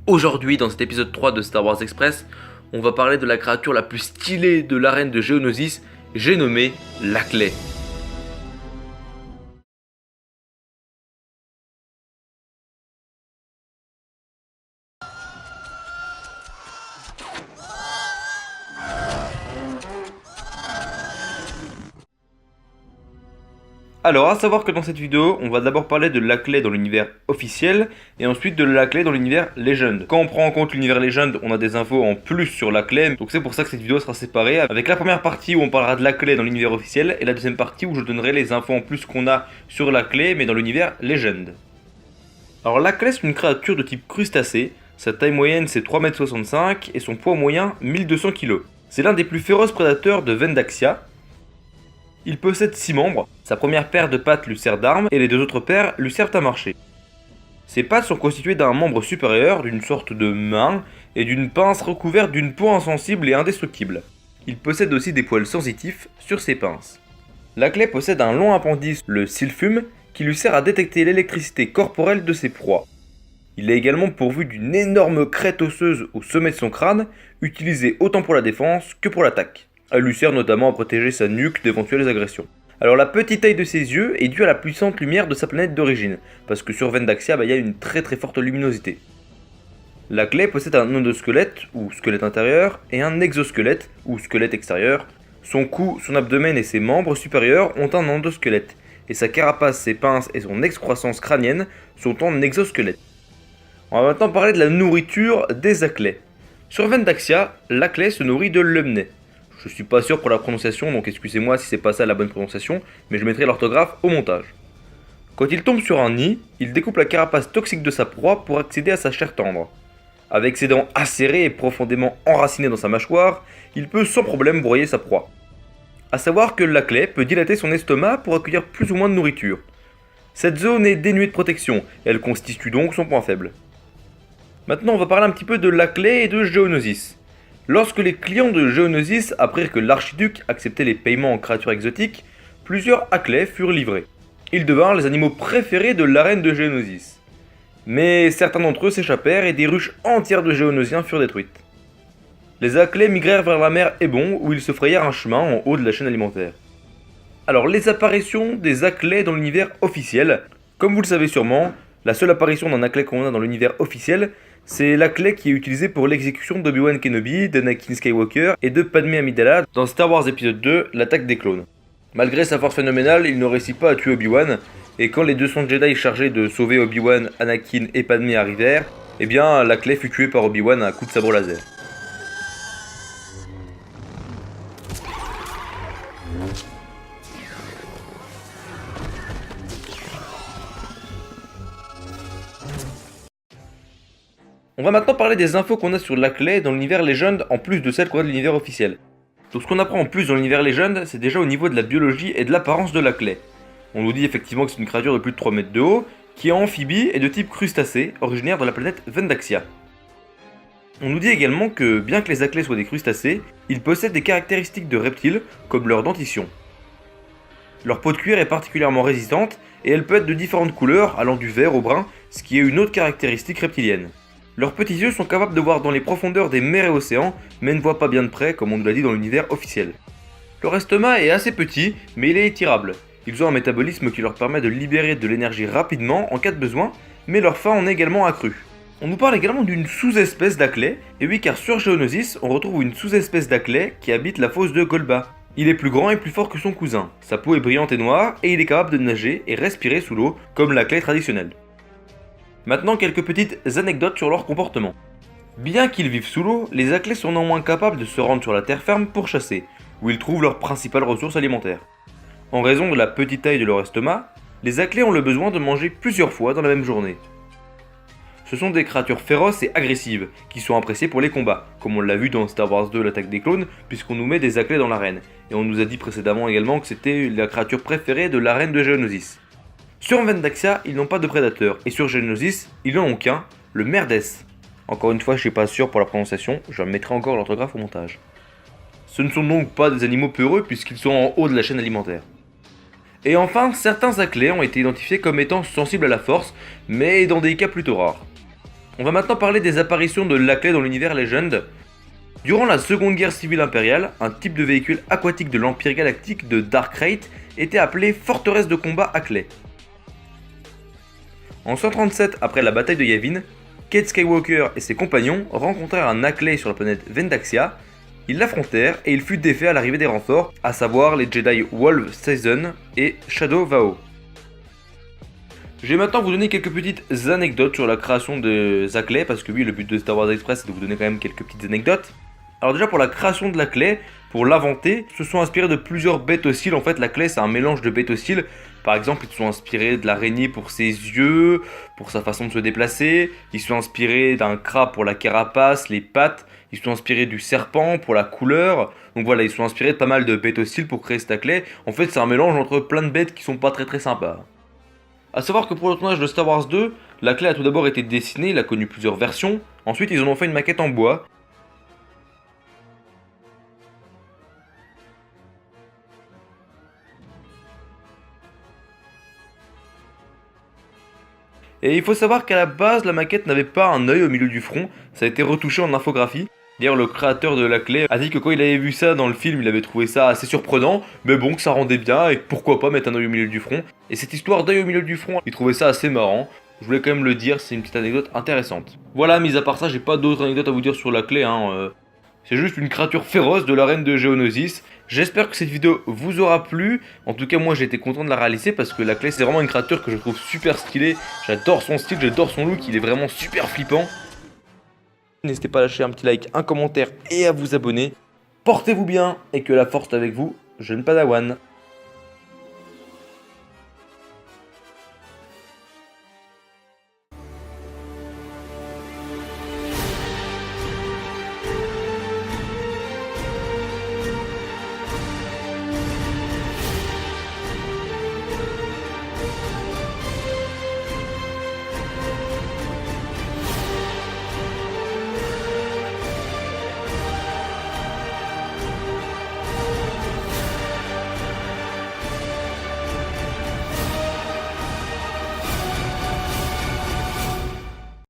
Aujourd'hui, dans cet épisode 3 de Star Wars Express, on va parler de la créature la plus stylée de l'arène de Geonosis, j'ai nommé Laclais. Alors, à savoir que dans cette vidéo, on va d'abord parler de Laclais dans l'univers officiel, et ensuite de Laclais dans l'univers Legend. Quand on prend en compte l'univers Legend, on a des infos en plus sur Laclais, donc c'est pour ça que cette vidéo sera séparée, avec la première partie où on parlera de Laclais dans l'univers officiel, et la deuxième partie où je donnerai les infos en plus qu'on a sur Laclais, mais dans l'univers Legend. Alors Laclais, c'est une créature de type crustacé, sa taille moyenne c'est 3,65 m, et son poids moyen 1200 kg. C'est l'un des plus féroces prédateurs de Vendaxia. Il possède 6 membres, sa première paire de pattes lui sert d'arme et les deux autres paires lui servent à marcher. Ses pattes sont constituées d'un membre supérieur, d'une sorte de main, et d'une pince recouverte d'une peau insensible et indestructible. Il possède aussi des poils sensitifs sur ses pinces. Laclais possède un long appendice, le sylphume, qui lui sert à détecter l'électricité corporelle de ses proies. Il est également pourvu d'une énorme crête osseuse au sommet de son crâne, utilisée autant pour la défense que pour l'attaque. Elle lui sert notamment à protéger sa nuque d'éventuelles agressions. Alors la petite taille de ses yeux est due à la puissante lumière de sa planète d'origine, parce que sur Vendaxia, il y a une très forte luminosité. Laclais possède un endosquelette, ou squelette intérieur, et un exosquelette, ou squelette extérieur. Son cou, son abdomen et ses membres supérieurs ont un endosquelette, et sa carapace, ses pinces et son excroissance crânienne sont en exosquelette. On va maintenant parler de la nourriture des Laclais. Sur Vendaxia, Laclais se nourrit de lemnais. Je suis pas sûr pour la prononciation, donc excusez-moi si c'est pas ça la bonne prononciation, mais je mettrai l'orthographe au montage. Quand il tombe sur un nid, il découpe la carapace toxique de sa proie pour accéder à sa chair tendre. Avec ses dents acérées et profondément enracinées dans sa mâchoire, il peut sans problème broyer sa proie. A savoir que Laclais peut dilater son estomac pour accueillir plus ou moins de nourriture. Cette zone est dénuée de protection, et elle constitue donc son point faible. Maintenant on va parler un petit peu de Laclais et de Geonosis. Lorsque les clients de Geonosis apprirent que l'archiduc acceptait les paiements en créatures exotiques, plusieurs Laclais furent livrés. Ils devinrent les animaux préférés de l'arène de Geonosis. Mais certains d'entre eux s'échappèrent et des ruches entières de Géonosiens furent détruites. Les Laclais migrèrent vers la mer Ebon où ils se frayèrent un chemin en haut de la chaîne alimentaire. Alors les apparitions des Laclais dans l'univers officiel, comme vous le savez sûrement, la seule apparition d'un Laclais qu'on a dans l'univers officiel, c'est Laclais qui est utilisé pour l'exécution d'Obi-Wan Kenobi, d'Anakin Skywalker et de Padmé Amidala dans Star Wars épisode 2, l'attaque des clones. Malgré sa force phénoménale, il ne réussit pas à tuer Obi-Wan, et quand les 200 Jedi chargés de sauver Obi-Wan, Anakin et Padmé arrivèrent, eh bien Laclais fut tué par Obi-Wan à un coup de sabre laser. On va maintenant parler des infos qu'on a sur Laclais dans l'univers Legend en plus de celles qu'on a de l'univers officiel. Donc ce qu'on apprend en plus dans l'univers Legend, c'est déjà au niveau de la biologie et de l'apparence de Laclais. On nous dit effectivement que c'est une créature de plus de 3 mètres de haut, qui est amphibie et de type crustacé, originaire de la planète Vendaxia. On nous dit également que, bien que les Laclais soient des crustacés, ils possèdent des caractéristiques de reptiles, comme leur dentition. Leur peau de cuir est particulièrement résistante, et elle peut être de différentes couleurs, allant du vert au brun, ce qui est une autre caractéristique reptilienne. Leurs petits yeux sont capables de voir dans les profondeurs des mers et océans, mais ne voient pas bien de près, comme on nous l'a dit dans l'univers officiel. Leur estomac est assez petit, mais il est étirable. Ils ont un métabolisme qui leur permet de libérer de l'énergie rapidement en cas de besoin, mais leur faim en est également accrue. On nous parle également d'une sous-espèce d'Laclais, et oui car sur Geonosis, on retrouve une sous-espèce d'Laclais qui habite la fosse de Golba. Il est plus grand et plus fort que son cousin, sa peau est brillante et noire, et il est capable de nager et respirer sous l'eau, comme Laclais traditionnel. Maintenant, quelques petites anecdotes sur leur comportement. Bien qu'ils vivent sous l'eau, les Laclais sont néanmoins capables de se rendre sur la terre ferme pour chasser, où ils trouvent leurs principales ressources alimentaires. En raison de la petite taille de leur estomac, les Laclais ont le besoin de manger plusieurs fois dans la même journée. Ce sont des créatures féroces et agressives, qui sont appréciées pour les combats, comme on l'a vu dans Star Wars 2 l'attaque des clones, puisqu'on nous met des Laclais dans l'arène, et on nous a dit précédemment également que c'était la créature préférée de l'arène de Geonosis. Sur Vendaxia, ils n'ont pas de prédateurs, et sur Geonosis, ils n'en ont qu'un, le Merdes. Encore une fois, je suis pas sûr pour la prononciation, je mettrai encore l'orthographe au montage. Ce ne sont donc pas des animaux peureux puisqu'ils sont en haut de la chaîne alimentaire. Et enfin, certains Laclais ont été identifiés comme étant sensibles à la force, mais dans des cas plutôt rares. On va maintenant parler des apparitions de Laclais dans l'univers Legend. Durant la Seconde Guerre civile impériale, un type de véhicule aquatique de l'Empire galactique de Darkrai était appelé Forteresse de combat Acklay. En 137, après la bataille de Yavin, Cade Skywalker et ses compagnons rencontrèrent un Acklay sur la planète Vendaxia. Ils l'affrontèrent et il fut défait à l'arrivée des renforts, à savoir les Jedi Wolf Season et Shadow Vao. Je vais maintenant vous donner quelques petites anecdotes sur la création de Acklay, parce que oui, le but de Star Wars Express c'est de vous donner quand même quelques petites anecdotes. Alors déjà pour la création de l'Acklay, pour l'inventer, ils se sont inspirés de plusieurs bêtes hostiles. En fait, l'Acklay c'est un mélange de bêtes hostiles. Par exemple, ils se sont inspirés de l'araignée pour ses yeux, pour sa façon de se déplacer. Ils se sont inspirés d'un crabe pour la carapace, les pattes. Ils se sont inspirés du serpent pour la couleur. Donc voilà, ils se sont inspirés de pas mal de bêtes hostiles pour créer cet Acklay. En fait, c'est un mélange entre plein de bêtes qui sont pas très sympas. A savoir que pour le tournage de Star Wars 2, Laclay a tout d'abord été dessiné, il a connu plusieurs versions. Ensuite, ils en ont fait une maquette en bois. Et il faut savoir qu'à la base, la maquette n'avait pas un œil au milieu du front, ça a été retouché en infographie. D'ailleurs, le créateur de Laclay a dit que quand il avait vu ça dans le film, il avait trouvé ça assez surprenant, mais bon, que ça rendait bien, et pourquoi pas mettre un œil au milieu du front. Et cette histoire d'œil au milieu du front, il trouvait ça assez marrant. Je voulais quand même le dire, c'est une petite anecdote intéressante. Voilà, mis à part ça, j'ai pas d'autres anecdotes à vous dire sur Laclay, c'est juste une créature féroce de l'arène de Geonosis. J'espère que cette vidéo vous aura plu. En tout cas, moi j'ai été content de la réaliser parce que Laclay c'est vraiment une créature que je trouve super stylée. J'adore son style, j'adore son look, il est vraiment super flippant. N'hésitez pas à lâcher un petit like, un commentaire et à vous abonner. Portez-vous bien et que la force est avec vous, jeune Padawan.